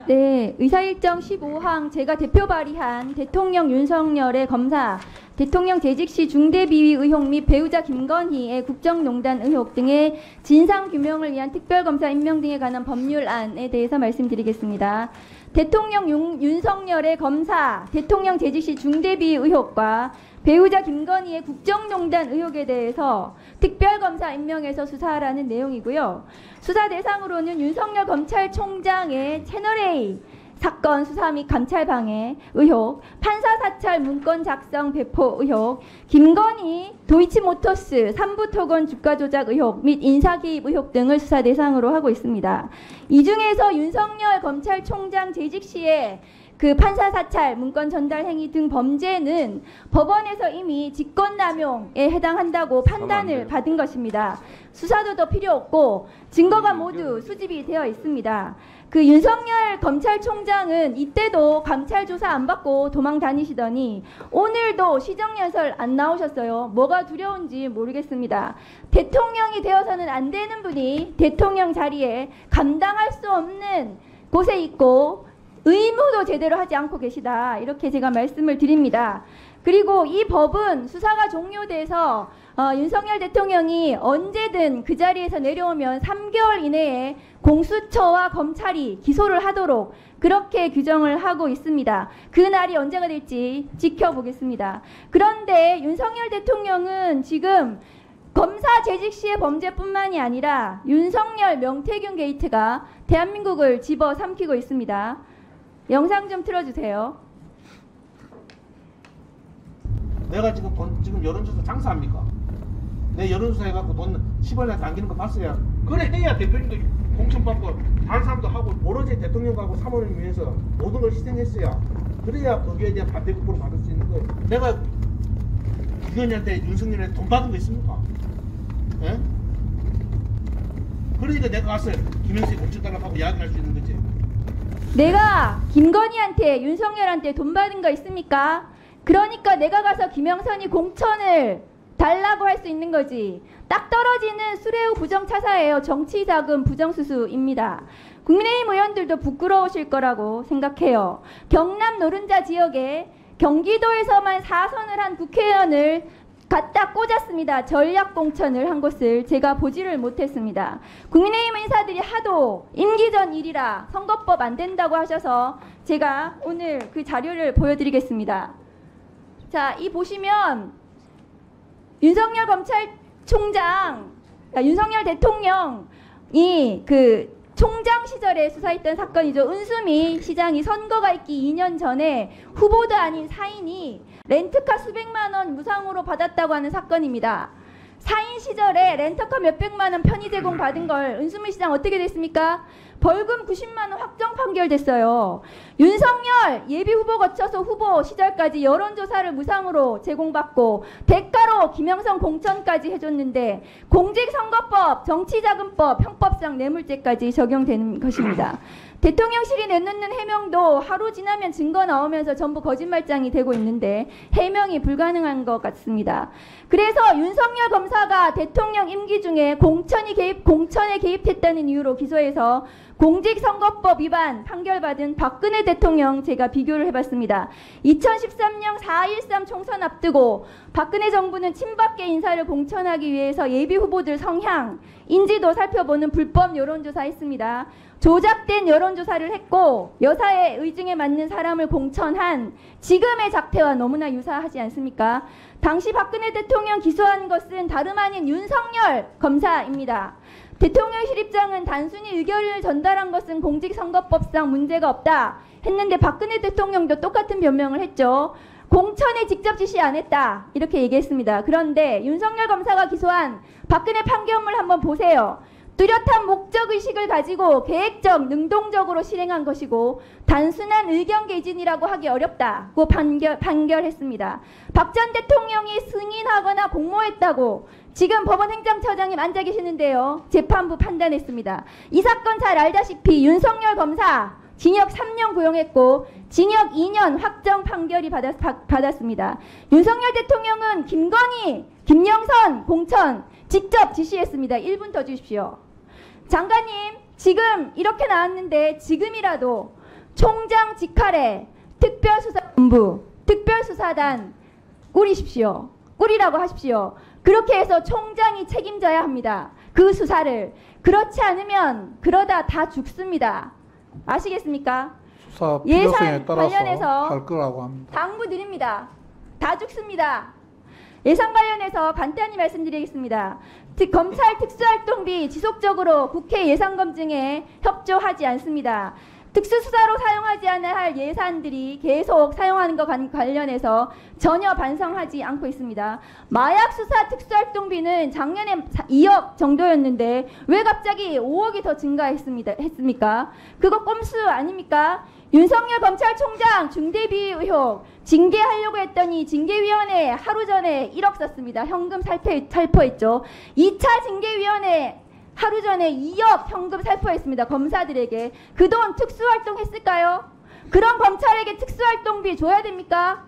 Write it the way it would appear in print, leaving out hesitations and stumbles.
네, 의사일정 15항 제가 대표 발의한 대통령 윤석열의 검사, 대통령 재직 시 중대비위 의혹 및 배우자 김건희의 국정농단 의혹 등의 진상규명을 위한 특별검사 임명 등에 관한 법률안에 대해서 말씀드리겠습니다. 대통령 윤석열의 검사, 대통령 재직 시 중대비위 의혹과 배우자 김건희의 국정농단 의혹에 대해서 특별검사 임명해서 수사하라는 내용이고요. 수사 대상으로는 윤석열 검찰총장의 채널A 사건 수사 및 감찰 방해 의혹, 판사 사찰 문건 작성 배포 의혹, 김건희 도이치모터스 3부 토건 주가 조작 의혹 및 인사 개입 의혹 등을 수사 대상으로 하고 있습니다. 이 중에서 윤석열 검찰총장 재직 시에 그 판사 사찰, 문건 전달 행위 등 범죄는 법원에서 이미 직권남용에 해당한다고 판단을 받은 것입니다. 수사도 더 필요 없고 증거가 모두 수집이 되어 있습니다. 그 윤석열 검찰총장은 이때도 감찰 조사 안 받고 도망 다니시더니 오늘도 시정연설 안 나오셨어요. 뭐가 두려운지 모르겠습니다. 대통령이 되어서는 안 되는 분이 대통령 자리에 감당할 수 없는 곳에 있고 의무도 제대로 하지 않고 계시다. 이렇게 제가 말씀을 드립니다. 그리고 이 법은 수사가 종료돼서 윤석열 대통령이 언제든 그 자리에서 내려오면 3개월 이내에 공수처와 검찰이 기소를 하도록 그렇게 규정을 하고 있습니다. 그 날이 언제가 될지 지켜보겠습니다. 그런데 윤석열 대통령은 지금 검사 재직 시의 범죄뿐만이 아니라 윤석열 명태균 게이트가 대한민국을 집어삼키고 있습니다. 영상 좀 틀어주세요. 내가 지금 여론조사 장사합니까? 내 여론조사 해갖고 돈 10원에 남기는 거 봤어요. 그래 해야 대표님도 공천받고 다른 사람도 하고 오로지 대통령하고 사모님을 위해서 모든 걸 희생했어야 그래야 거기에 대한 반대급부를 받을 수 있는 거예요. 내가 김건희한테 윤석열한테 돈 받은 거 있습니까? 예? 그러니까 내가 가서 김영수에 공천 달라고 이야기할 수 있는 거지. 내가 김건희한테 윤석열한테 돈 받은 거 있습니까? 그러니까 내가 가서 김영선이 공천을 달라고 할 수 있는 거지. 딱 떨어지는 수레우 부정차사예요. 정치자금 부정수수입니다. 국민의힘 의원들도 부끄러우실 거라고 생각해요. 경남 노른자 지역에 경기도에서만 4선을 한 국회의원을 갖다 꽂았습니다. 전략공천을 한 것을 제가 보지를 못했습니다. 국민의힘 인사들이 하도 임기 전 일이라 선거법 안 된다고 하셔서 제가 오늘 그 자료를 보여드리겠습니다. 자, 이 보시면 윤석열 검찰총장, 윤석열 대통령이 그 총장 시절에 수사했던 사건이죠. 은수미 시장이 선거가 있기 2년 전에 후보도 아닌 사인이 렌트카 수백만 원 무상으로 받았다고 하는 사건입니다. 사인 시절에 렌터카 몇백만 원 편의 제공 받은 걸 은수미 시장 어떻게 됐습니까? 벌금 90만 원 확정 판결됐어요. 윤석열 예비 후보 거쳐서 후보 시절까지 여론조사를 무상으로 제공받고 대가로 김영선 공천까지 해줬는데 공직선거법, 정치자금법, 형법상 뇌물죄까지 적용되는 것입니다. 대통령실이 내놓는 해명도 하루 지나면 증거 나오면서 전부 거짓말장이 되고 있는데 해명이 불가능한 것 같습니다. 그래서 윤석열 검사가 대통령 임기 중에 공천에 개입했다는 이유로 기소해서 공직선거법 위반 판결받은 박근혜 대통령 제가 비교를 해봤습니다. 2013년 4.13 총선 앞두고 박근혜 정부는 친박계 인사를 공천하기 위해서 예비 후보들 성향, 인지도 살펴보는 불법 여론조사 했습니다. 조작된 여론조사를 했고 여사의 의중에 맞는 사람을 공천한 지금의 작태와 너무나 유사하지 않습니까? 당시 박근혜 대통령 기소한 것은 다름 아닌 윤석열 검사입니다. 대통령실 입장은 단순히 의견을 전달한 것은 공직선거법상 문제가 없다 했는데 박근혜 대통령도 똑같은 변명을 했죠. 공천에 직접 지시 안 했다 이렇게 얘기했습니다. 그런데 윤석열 검사가 기소한 박근혜 판결문 한번 보세요. 뚜렷한 목적의식을 가지고 계획적, 능동적으로 실행한 것이고 단순한 의견 개진이라고 하기 어렵다고 판결했습니다. 박 전 대통령이 승인하거나 공모했다고 지금 법원 행정처장님 앉아 계시는데요. 재판부 판단했습니다. 이 사건 잘 알다시피 윤석열 검사 징역 3년 구형했고 징역 2년 확정 판결이 받았습니다. 윤석열 대통령은 김건희, 김영선 공천 직접 지시했습니다. 1분 더 주십시오. 장관님, 지금 이렇게 나왔는데 지금이라도 총장 직할에 특별수사본부, 특별수사단 꾸리십시오. 꾸리라고 하십시오. 그렇게 해서 총장이 책임져야 합니다. 그 수사를. 그렇지 않으면 그러다 다 죽습니다. 아시겠습니까? 수사 필요성에 예산 따라서 관련해서 할 거라고 합니다. 당부드립니다. 다 죽습니다. 예산 관련해서 간단히 말씀드리겠습니다. 검찰 특수활동비 지속적으로 국회 예산검증에 협조하지 않습니다. 특수수사로 사용하지 않아야 할 예산들이 계속 사용하는 것 관련해서 전혀 반성하지 않고 있습니다. 마약수사 특수활동비는 작년에 2억 정도였는데 왜 갑자기 5억이 더 했습니까? 그거 꼼수 아닙니까? 윤석열 검찰총장 중대비위 의혹 징계하려고 했더니 징계위원회 하루 전에 1억 썼습니다. 현금 살포했죠. 2차 징계위원회 하루 전에 2억 현금 살포했습니다. 검사들에게. 그동안 특수활동 했을까요? 그런 검찰에게 특수활동비 줘야 됩니까?